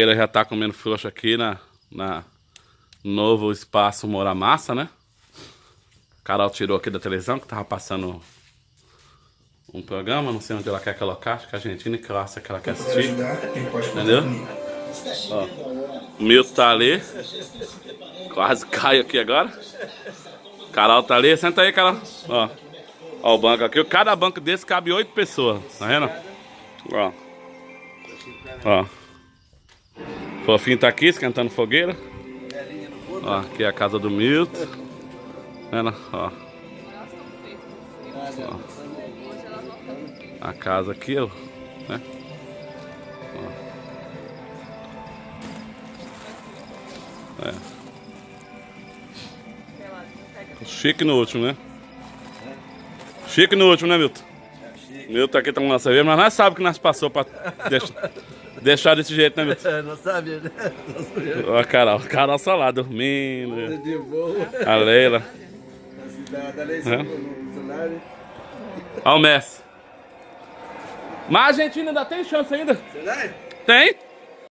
Ele já tá comendo frouxo aqui na novo espaço Moura Massa, né? Carol tirou aqui da televisão que tava passando um programa, não sei onde ela quer colocar, acho que a Argentina que classe que ela quer assistir. Entendeu? Ó, o Milton tá ali. Quase cai aqui agora. Carol tá ali, senta aí, Carol. Ó, ó o banco aqui. Cada banco desse cabe 8 pessoas, tá vendo? Ó. Ó. Fofinho tá aqui esquentando fogueira. Ó, aqui é a casa do Milton. Vendo? Ó. Ó. A casa aqui, ó. Né? Ó. É. Chique no último, né? Chique no último, né, Milton? Milton aqui tá com nossa cerveja, mas nós sabemos que nós passou pra deixar desse jeito, né, Milton? Não sabia, né? Ó a Carol. Carol só lá, dormindo. De boa. A Leila. Ó o Messi. Mas a Argentina ainda tem chance ainda. Será? Tem?